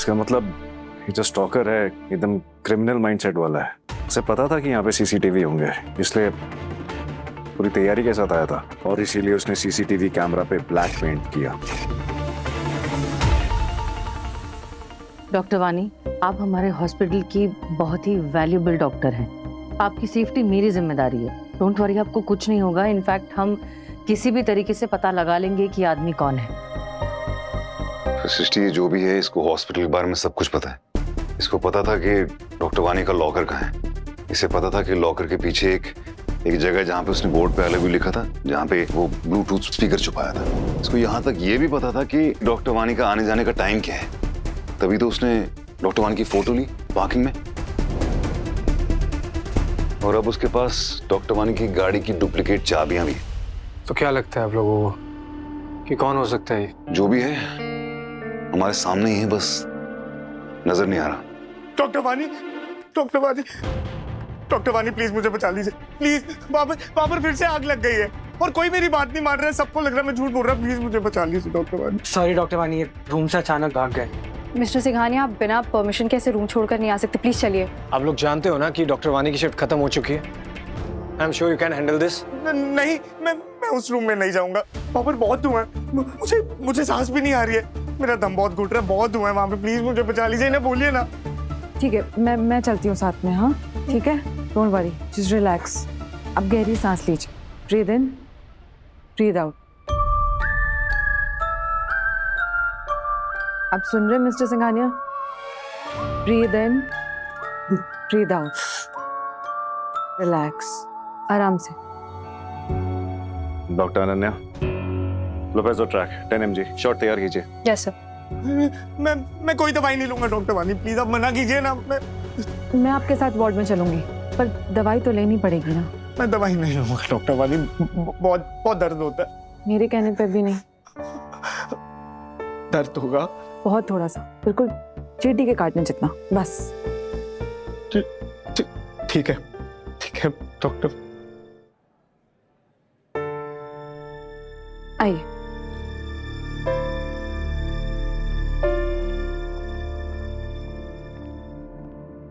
इसका मतलब ये जो स्टॉकर है एकदम क्रिमिनल माइंडसेट वाला है। उसे पता था कि यहाँ पे सीसीटीवी होंगे, इसलिए पूरी तैयारी के साथ आया था और इसीलिए उसने सीसीटीवी कैमरा पे ब्लैक पेंट किया। डॉक्टर वानी, आप हमारे हॉस्पिटल की बहुत ही वैल्यूएबल डॉक्टर हैं। आपकी सेफ्टी मेरी जिम्मेदारी है। डोंट वरी, आपको कुछ नहीं होगा। इनफैक्ट हम किसी भी तरीके से पता लगा लेंगे कि आदमी कौन है। सृष्टि, जो भी है इसको हॉस्पिटल के बारे में सब कुछ पता है। इसको पता था कि डॉक्टर वानी का लॉकर कहाँ है। इसे पता था कि लॉकर के पीछे एक जगह जहाँ पे उसने बोर्ड पे अलग भी लिखा था, जहाँ पे वो ब्लूटूथ स्पीकर छुपाया था। इसको यहाँ तक ये भी पता था कि डॉक्टर वानी का आने जाने का टाइम क्या है। तभी तो उसने डॉक्टर वानी की फोटो ली पार्किंग में, और अब उसके पास डॉक्टर वानी की गाड़ी की डुप्लीकेट चाबियां भी। तो क्या लगता है आप लोगों को कि कौन हो सकता है ये? जो भी है हमारे सामने ही है, बस नजर नहीं आ रहा। डॉक्टर वानी, डॉक्टर वानी, डॉक्टर वानी प्लीज मुझे बचा लीजिए प्लीज। वहाँ पर फिर से आग लग गई है और कोई मेरी बात नहीं मान रहा है। सबको लग रहा है मैं झूठ बोल रहा हूँ। प्लीज मुझे बचा लीजिए डॉक्टर वानी। सॉरी डॉक्टर वानी, ये रूम से अचानक भाग गए। मिस्टर सिंघानिया, आप बिना परमिशन के ऐसे रूम छोड़कर नहीं आ सकते। प्लीज चलिए। आप लोग जानते हो ना कि डॉक्टर वानी की शिफ्ट खत्म हो चुकी है। I am sure you can handle this. नहीं, मैं उस रूम में नहीं जाऊंगा। वहाँ पर बहुत धुआं है, मुझे सांस भी नहीं आ रही है। मेरा दम बहुत घुट रहा है, बहुत धुआं है वहाँ पे। प्लीज मुझे बचा लीजिए, इन्हें बोलिए ना। ठीक है, मैं चलती हूँ साथ में। हाँ ठीक है, डोंट वरी, जस्ट रिलैक्स। अब गहरी सांस लीजिए। Breathe in, breathe out. आप सुन रहे हैं mister Singhania? Breathe in, breathe out. Relax, आराम से। डॉक्टर अनन्या, लोपेजो ट्रैक 10 mg शॉट तैयार कीजिए। Yes sir. मैं कोई दवाई नहीं लूंगा डॉक्टर वानी, प्लीज आप मना कीजिए ना। मैं आपके साथ वार्ड में चलूंगी, पर दवाई तो लेनी पड़ेगी ना। मैं दवाई नहीं लूंगा डॉक्टर वानी, बहुत दर्द होता है। मेरे कहने पे भी नहीं। दर्द होगा? बहुत थोड़ा सा, बिल्कुल चींटी के काटने जितना, बस। ठीक है डॉक्टर। आइए।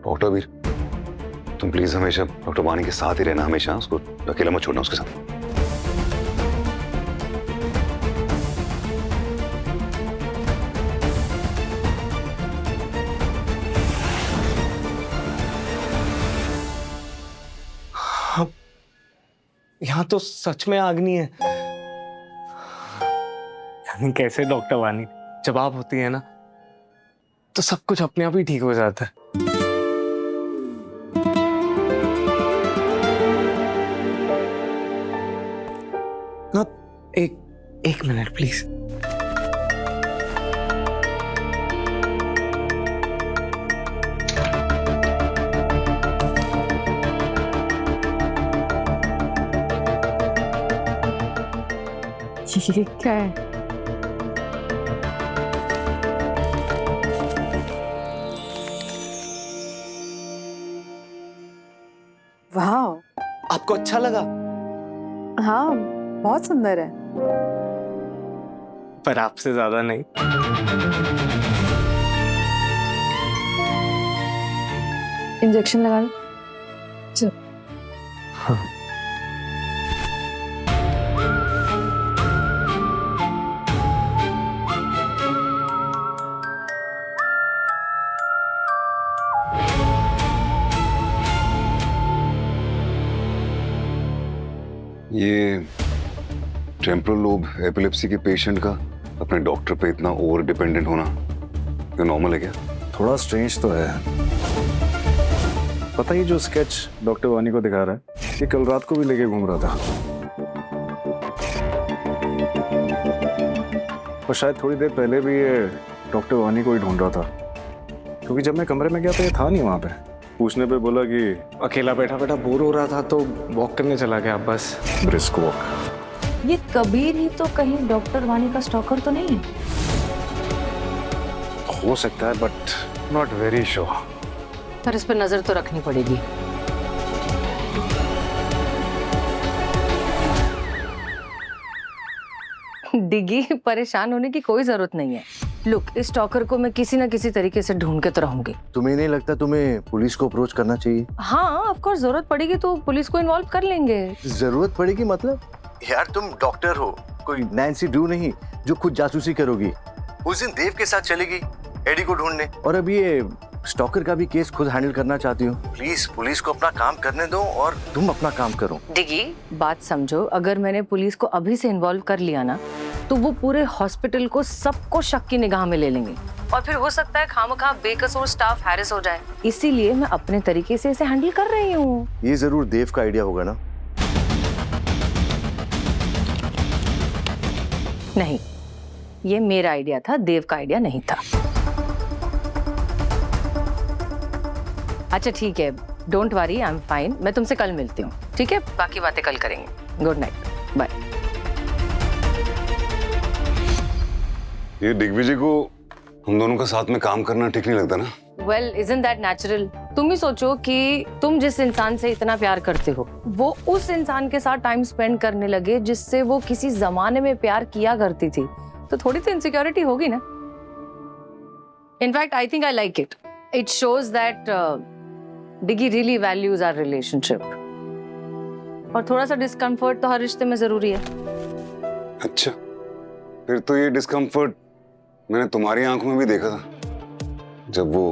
डॉक्टर वीर, तुम प्लीज हमेशा डॉक्टर वानी के साथ ही रहना, हमेशा उसको अकेला मत छोड़ना उसके साथ। यहाँ तो सच में आग नहीं है। यानी कैसे डॉक्टर वानी, जब आप होती है ना तो सब कुछ अपने आप ही ठीक हो जाता है। ना एक मिनट प्लीज। ये क्या है? वाह, आपको अच्छा लगा? हाँ बहुत सुंदर है। पर आपसे ज्यादा नहीं। इंजेक्शन लगा लो। चल। हाँ। ये टेम्पोरल लोब एपिलेप्सी के पेशेंट का अपने डॉक्टर पे इतना ओवर डिपेंडेंट होना ये नॉर्मल है क्या? थोड़ा स्ट्रेंज तो है। पता ही जो स्केच डॉक्टर वानी को दिखा रहा है, ये कल रात को भी लेके घूम रहा था। और शायद थोड़ी देर पहले भी ये डॉक्टर वानी को ही ढूंढ रहा था, क्योंकि जब मैं कमरे में गया तो ये था नहीं वहां पे। पूछने पे बोला कि अकेला बैठा बैठा बोर हो रहा था तो वॉक करने चला गया बस। Brisk walk. ये कबीर ही तो कहीं डॉक्टर वानी का स्टॉकर तो नहीं है? हो सकता है, बट नॉट वेरी श्योर। पर इस पर नजर तो रखनी पड़ेगी। डिगी, परेशान होने की कोई जरूरत नहीं है। लुक, इस स्टॉकर को मैं किसी ना किसी तरीके से ढूंढ के तो रहूंगी। तुम्हें नहीं लगता तुम्हें पुलिस को अप्रोच करना चाहिए? हाँ ऑफ कोर्स, जरूरत पड़ेगी तो पुलिस को इन्वॉल्व कर लेंगे। जरूरत पड़ेगी मतलब? यार तुम डॉक्टर हो, कोई नैन्सी ड्रू नहीं जो खुद जासूसी करोगी। उस दिन देव के साथ चलेगी एडी को ढूंढने, और अब ये स्टॉकर का भी केस खुद हैंडल करना चाहती हो। प्लीज पुलिस को अपना काम करने दो और तुम अपना काम करो। डिगी, बात समझो, अगर मैंने पुलिस को अभी से इन्वॉल्व कर लिया ना तो वो पूरे हॉस्पिटल को सबको शक की निगाह में ले लेंगे और फिर हो सकता है खामखा बेकसूर स्टाफ हैरेस हो जाए। इसीलिए मैं अपने तरीके से इसे हैंडल कर रही हूँ। ये जरूर देव का आइडिया होगा ना? नहीं, ये मेरा आइडिया था, देव का आइडिया नहीं था। अच्छा ठीक है, don't worry, I am fine. मैं तुमसे कल मिलती हूँ, ठीक है? बाकी बातें कल करेंगे। Good night, bye. ये दिग्विजय को हम दोनों का साथ में काम करना ठीक नहीं लगता ना? Well, isn't that natural? तुम ही सोचो कि तुम जिस इंसान से इतना प्यार करते हो वो उस इंसान के साथ टाइम स्पेंड करने लगे जिससे वो किसी जमाने में प्यार किया करती थी, तो थोड़ी सी इनसिक्योरिटी होगी ना। In fact I think I like it. It shows that Diggy really values our relationship, और थोड़ा सा डिस्कम्फर्ट तो हर रिश्ते में जरूरी है। अच्छा, फिर तो ये डिस्कम्फर्ट मैंने तुम्हारी आंखों में भी देखा था जब वो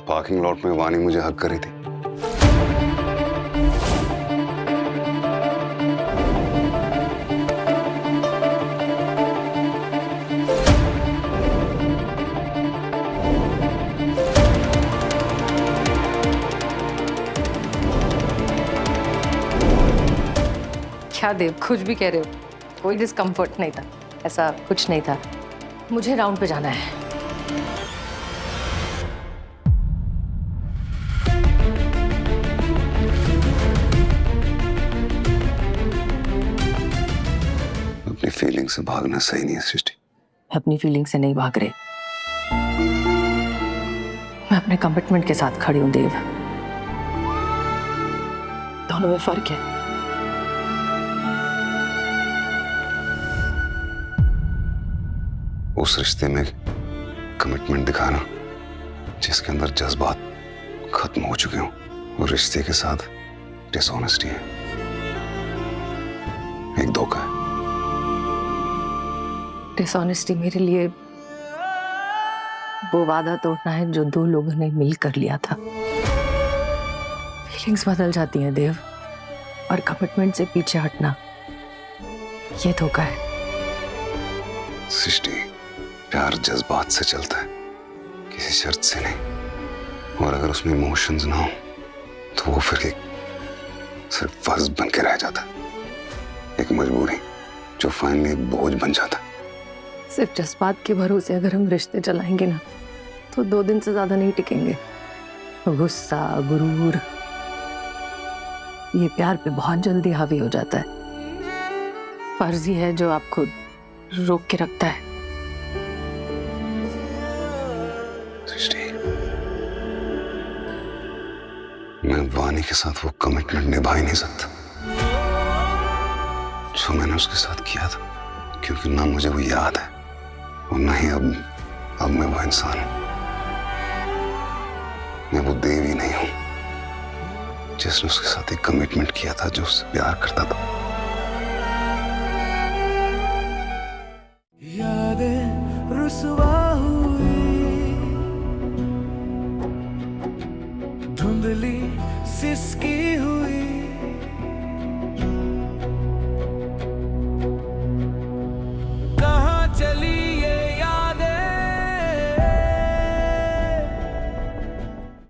पार्किंग लॉट में वानी मुझे हक करी थी। क्या देव, कुछ भी कह रहे हो? कोई डिस्कम्फर्ट नहीं था, ऐसा कुछ नहीं था। मुझे राउंड पे जाना है। अपनी फीलिंग से भागना सही नहीं है सृष्टि। अपनी फीलिंग से नहीं भाग रहे, मैं अपने कमिटमेंट के साथ खड़ी हूं देव। दोनों में फर्क है। उस रिश्ते में कमिटमेंट दिखाना जिसके अंदर जज्बात खत्म हो चुके हों, और रिश्ते के साथ डिसऑनेस्टी है, एक धोखा है। डिसऑनेस्टी मेरे लिए वो वादा तोड़ना है जो दो लोगों ने मिलकर लिया था। फीलिंग्स बदल जाती हैं देव, और कमिटमेंट से पीछे हटना ये धोखा है। सृष्टि, प्यार जज्बात से चलता है, किसी शर्त से नहीं। और अगर उसमें इमोशंस ना हो तो वो फिर एक सिर्फ फर्ज बन के रह जाता है, एक मजबूरी जो फाइनली एक बोझ बन जाता है। सिर्फ जज्बात के भरोसे अगर हम रिश्ते चलाएंगे ना तो 2 दिन से ज्यादा नहीं टिकेंगे। गुस्सा, गुरूर, ये प्यार पे बहुत जल्दी हावी हो जाता है। फर्ज ही है जो आपको रोक के रखता है। सृष्टि, मैं वानी के साथ वो कमिटमेंट निभा ही नहीं सकता जो मैंने उसके साथ किया था, क्योंकि ना मुझे वो याद है और ना ही अब मैं वो इंसान हूं। मैं वो देव ही नहीं हूं जिसने उसके साथ एक कमिटमेंट किया था, जो उससे प्यार करता था। यादें रुसवा हुई, धुंधली सिसकी हुई,